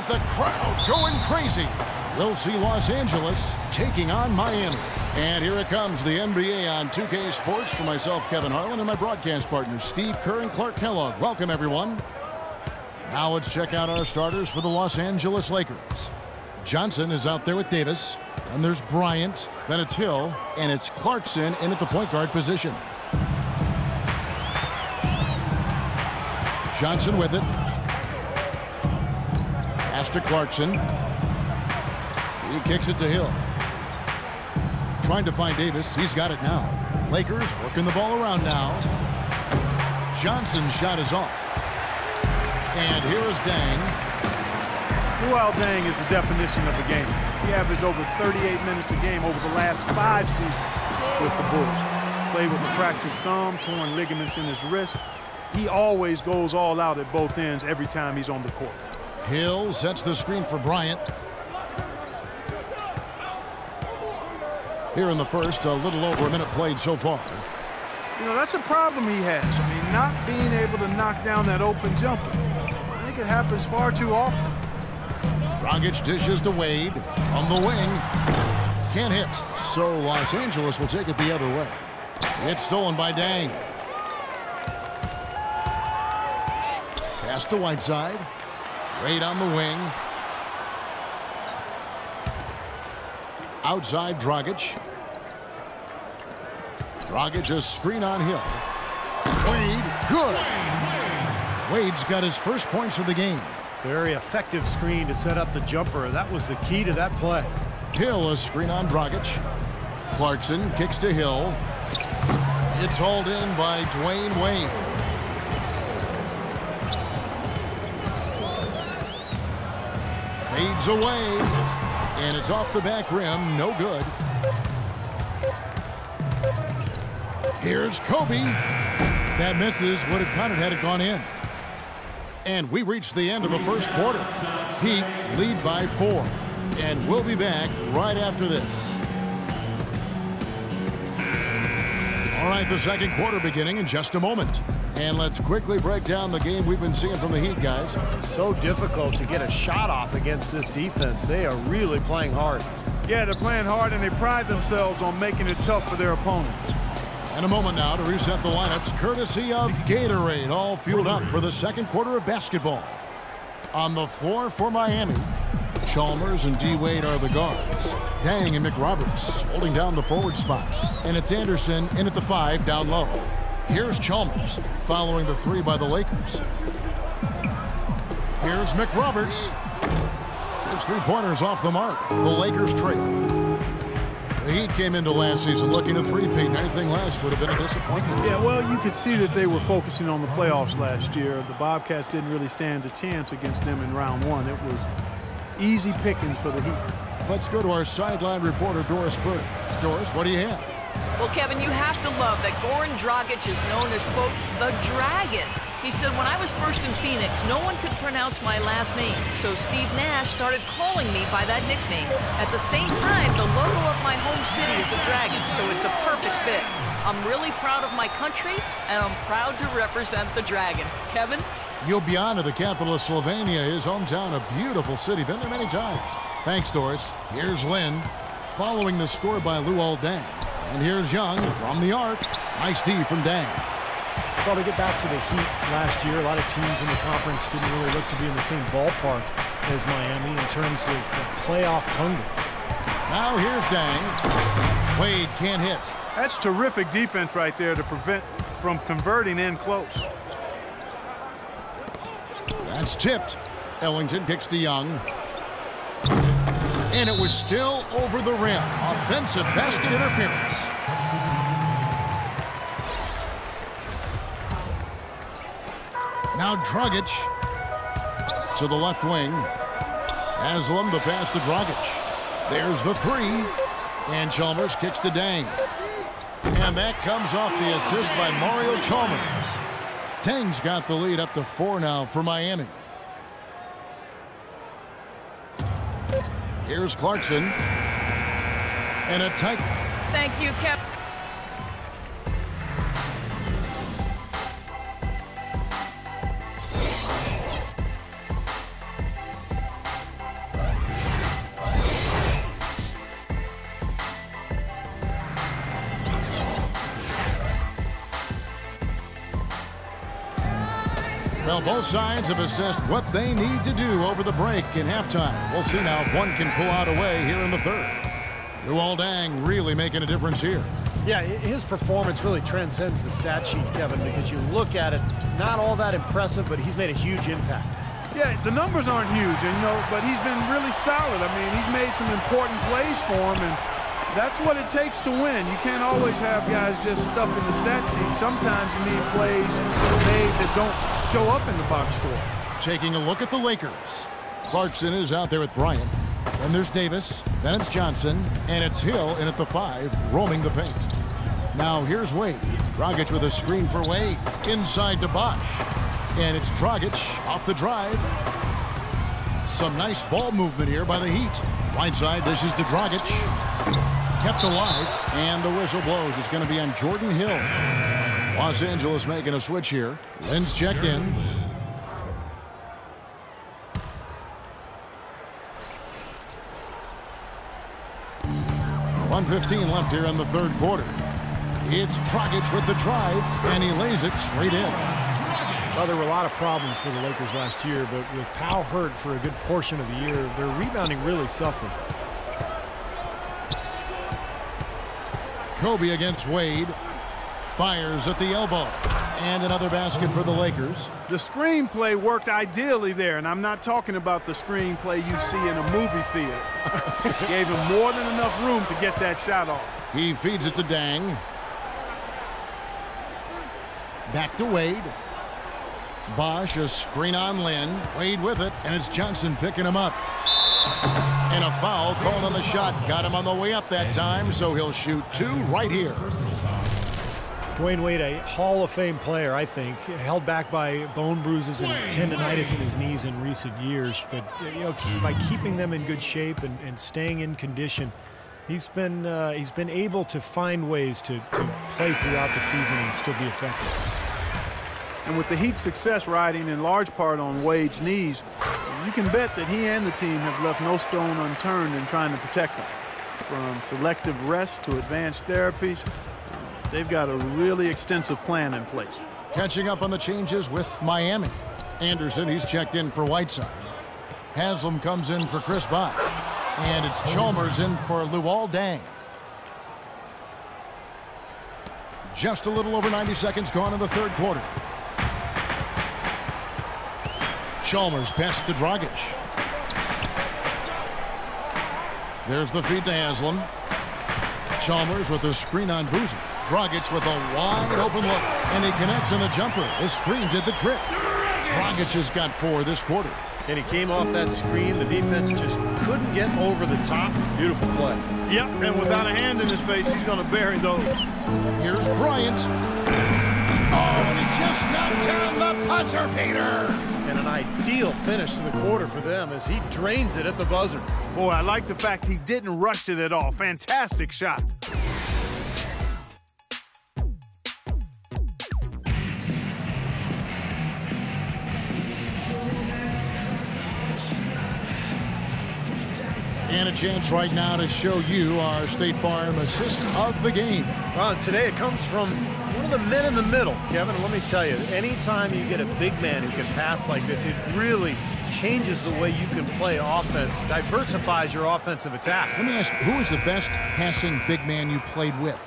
with the crowd going crazy. We'll see Los Angeles taking on Miami. And here it comes, the NBA on 2K Sports for myself, Kevin Harlan, and my broadcast partners, Steve Kerr and Clark Kellogg. Welcome, everyone. Now let's check out our starters for the Los Angeles Lakers. Johnson is out there with Davis. And there's Bryant, then it's Hill, and it's Clarkson in at the point guard position. Johnson with it. Pass to Clarkson. He kicks it to Hill. Trying to find Davis. He's got it now. Lakers working the ball around now. Johnson's shot is off. And here is Dang. Luol Deng is the definition of the game. He averaged over 38 minutes a game over the last 5 seasons with the Bulls. Played with a fractured thumb, torn ligaments in his wrist. He always goes all out at both ends every time he's on the court. Hill sets the screen for Bryant. Here in the first, a little over a minute played so far. You know, that's a problem he has. I mean, not being able to knock down that open jumper. I think it happens far too often. Dragic dishes to Wade from the wing. Can't hit, so Los Angeles will take it the other way. It's stolen by Dang. Pass to Whiteside. Wade on the wing. Outside Dragic. Dragic a screen on Hill. Wade, good. Wade's got his first points of the game. Very effective screen to set up the jumper. That was the key to that play. Hill a screen on Dragic. Clarkson kicks to Hill. It's hauled in by Dwayne Wade. Fades away. And it's off the back rim. No good. Here's Kobe. That misses. Would have counted had it gone in. And we reached the end of the first quarter. Heat lead by 4. And we'll be back right after this. All right, the second quarter beginning in just a moment. And let's quickly break down the game we've been seeing from the Heat, guys. So difficult to get a shot off against this defense. They are really playing hard. Yeah, they're playing hard, and they pride themselves on making it tough for their opponents. And a moment now to reset the lineups, courtesy of Gatorade, all fueled up for the second quarter of basketball. On the floor for Miami, Chalmers and D. Wade are the guards. Dang and McRoberts holding down the forward spots. And it's Anderson in at the 5 down low. Here's Chalmers following the 3 by the Lakers. Here's McRoberts. His 3-pointers off the mark. The Lakers trail. The Heat came into last season looking to three-peat. Anything less would have been a disappointment. Yeah, well, you could see that they were focusing on the playoffs last year. The Bobcats didn't really stand a chance against them in round 1. It was easy pickings for the Heat. Let's go to our sideline reporter, Doris Burke. Doris, what do you have? Well, Kevin, you have to love that Goran Dragic is known as, quote, the Dragon. He said, when I was first in Phoenix, no one could pronounce my last name, so Steve Nash started calling me by that nickname. At the same time, the logo of my home city is a dragon, so it's a perfect fit. I'm really proud of my country, and I'm proud to represent the Dragon. Kevin? Ljubljana, the capital of Slovenia, his hometown, a beautiful city. Been there many times. Thanks, Doris. Here's Lynn, following the score by Luol Deng. And here's Young from the arc. Nice D from Deng. Well, to get back to the Heat last year, a lot of teams in the conference didn't really look to be in the same ballpark as Miami in terms of playoff hunger. Now here's Deng. Wade can't hit. That's terrific defense right there to prevent from converting in close. That's tipped. Ellington kicks to Young. And it was still over the rim. Offensive basket interference. Now Dragic to the left wing. Haslam, the pass to Dragic. There's the 3. And Chalmers kicks to Deng. And that comes off the assist by Mario Chalmers. Deng's got the lead up to 4 now for Miami. Here's Clarkson. And a tight. Thank you, Kevin. Well, both sides have assessed what they need to do over the break in halftime. We'll see now if one can pull out a way here in the third. Luol Deng really making a difference here. Yeah, his performance really transcends the stat sheet, Kevin, because you look at it, not all that impressive, but he's made a huge impact. Yeah, the numbers aren't huge, but he's been really solid. I mean, he's made some important plays for him, and that's what it takes to win. You can't always have guys just stuff in the stat sheet. Sometimes you need plays made that don't show up in the box score. Taking a look at the Lakers. Clarkson is out there with Bryant. Then there's Davis, then it's Johnson, and it's Hill in at the 5, roaming the paint. Now here's Wade. Dragic with a screen for Wade. Inside to Bosh. And it's Dragic off the drive. Some nice ball movement here by the Heat. Right side, this is to Dragic. Kept alive, and the whistle blows. It's going to be on Jordan Hill. Los Angeles making a switch here. Lynn's checked in. 1:15 left here in the third quarter. It's Dragic with the drive, and he lays it straight in. Well, there were a lot of problems for the Lakers last year, but with Powell hurt for a good portion of the year, their rebounding really suffered. Kobe against Wade. Fires at the elbow. And another basket for the Lakers. The screenplay worked ideally there, and I'm not talking about the screenplay you see in a movie theater. Gave him more than enough room to get that shot off. He feeds it to Deng. Back to Wade. Bosh, a screen on Lynn. Wade with it, and it's Johnson picking him up. And a foul called on the shot. Got him on the way up that time, so he'll shoot 2 right here. Dwayne Wade, a Hall of Fame player, I think, held back by bone bruises and tendonitis in his knees in recent years. But, you know, by keeping them in good shape and staying in condition, he's been able to find ways to play throughout the season and still be effective. And with the Heat's success riding in large part on Wade's knees, you can bet that he and the team have left no stone unturned in trying to protect him. From selective rest to advanced therapies, they've got a really extensive plan in place. Catching up on the changes with Miami. Anderson, he's checked in for Whiteside. Haslam comes in for Chris Bosh. And it's Chalmers in for Luol Deng. Just a little over 90 seconds gone in the third quarter. Chalmers pass to Dragic. There's the feed to Haslam. Chalmers with a screen on Boozer. Dragic with a wide open look, and he connects on the jumper. His screen did the trick. Dragic has got 4 this quarter. And he came off that screen. The defense just couldn't get over the top. Beautiful play. Yep, and without a hand in his face, he's going to bury those. Here's Bryant. Oh, and he just knocked down the buzzer beater. And an ideal finish to the quarter for them as he drains it at the buzzer. Boy, I like the fact he didn't rush it at all. Fantastic shot. And a chance right now to show you our State Farm assist of the game. Well, today it comes from one of the men in the middle. Kevin, let me tell you, anytime you get a big man who can pass like this, it really changes the way you can play offense, diversifies your offensive attack. Let me ask, who is the best passing big man you played with?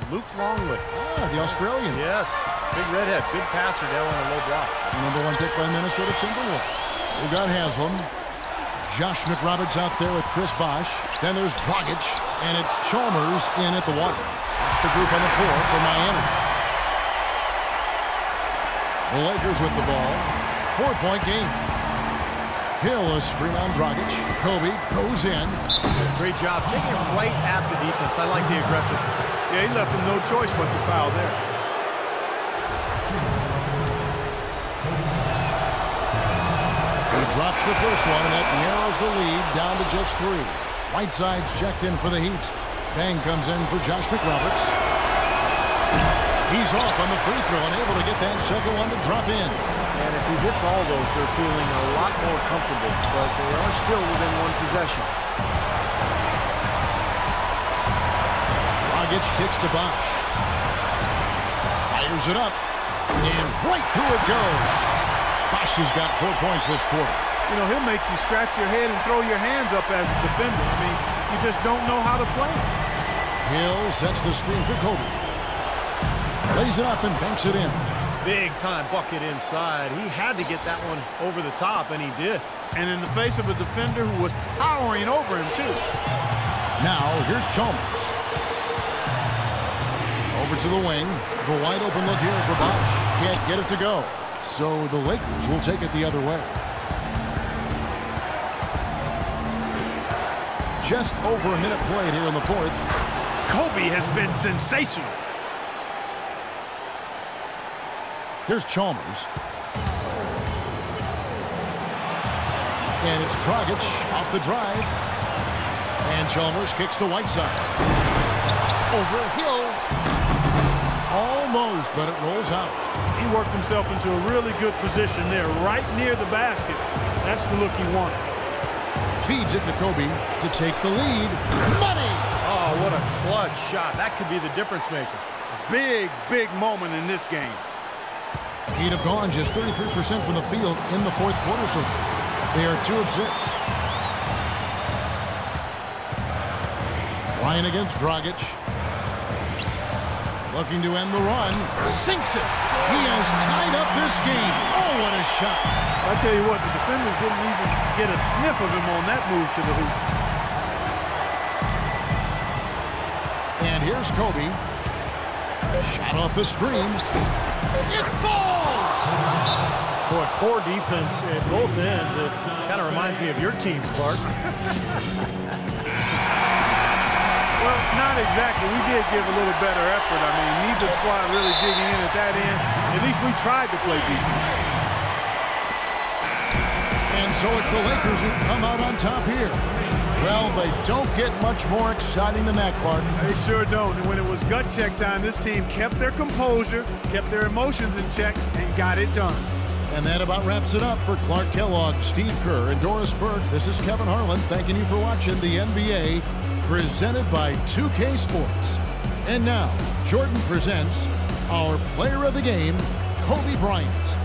Luke Longley. Ah, the Australian. Yes, big redhead, good passer down on a low block. #1 pick by Minnesota Timberwolves. We got Haslam. Josh McRoberts out there with Chris Bosh. Then there's Dragic, and it's Chalmers in at the 1. That's the group on the floor for Miami. The Lakers with the ball. 4-point game. Hill, a screen on Dragic. Kobe goes in. Great job taking it right at the defense. I like the aggressiveness. Yeah, he left him no choice but to foul there. He drops the first one, and that narrows the lead down to just 3. Whiteside's checked in for the Heat. Deng comes in for Josh McRoberts. He's off on the free throw and able to get that second one to drop in. And if he hits all those, they're feeling a lot more comfortable, but they are still within 1 possession. Dragic kicks to Bosh. Fires it up, and right through it goes. Bosch has got 4 points this quarter. You know, he'll make you scratch your head and throw your hands up as a defender. I mean, you just don't know how to play. Hill sets the screen for Kobe. Lays it up and banks it in. Big time bucket inside. He had to get that one over the top, and he did. And in the face of a defender who was towering over him, too. Now, here's Chalmers. Over to the wing. The wide open look here for Bosch. Can't get it to go. So the Lakers will take it the other way. Just over a minute played here in the fourth. Kobe has been sensational. Here's Chalmers. And it's Dragic off the drive. And Chalmers kicks to Whiteside. Over Hill. Almost, but it rolls out. He worked himself into a really good position there, right near the basket. That's the look he wanted. Feeds it to Kobe to take the lead. Money! Oh, what a clutch shot. That could be the difference maker. Big, big moment in this game. He'd have gone just 33% from the field in the fourth quarter so far. They are 2 of 6. Ryan against Dragic. Looking to end the run. Sinks it. He has tied up this game. Oh, what a shot. I tell you what, the defenders didn't even get a sniff of him on that move to the hoop. And here's Kobe. Shot off the screen. It falls! Boy, poor defense at both ends. It kind of reminds me of your teams, Clark. Well, not exactly. We did give a little better effort. I mean, neither squad really digging in at that end. At least we tried to play defense. And so it's the Lakers who come out on top here. Well, they don't get much more exciting than that, Clark. They sure don't. And when it was gut check time, this team kept their composure, kept their emotions in check, and got it done. And that about wraps it up for Clark Kellogg, Steve Kerr, and Doris Burke. This is Kevin Harlan thanking you for watching the NBA, presented by 2K Sports. And now, Jordan presents our player of the game, Kobe Bryant.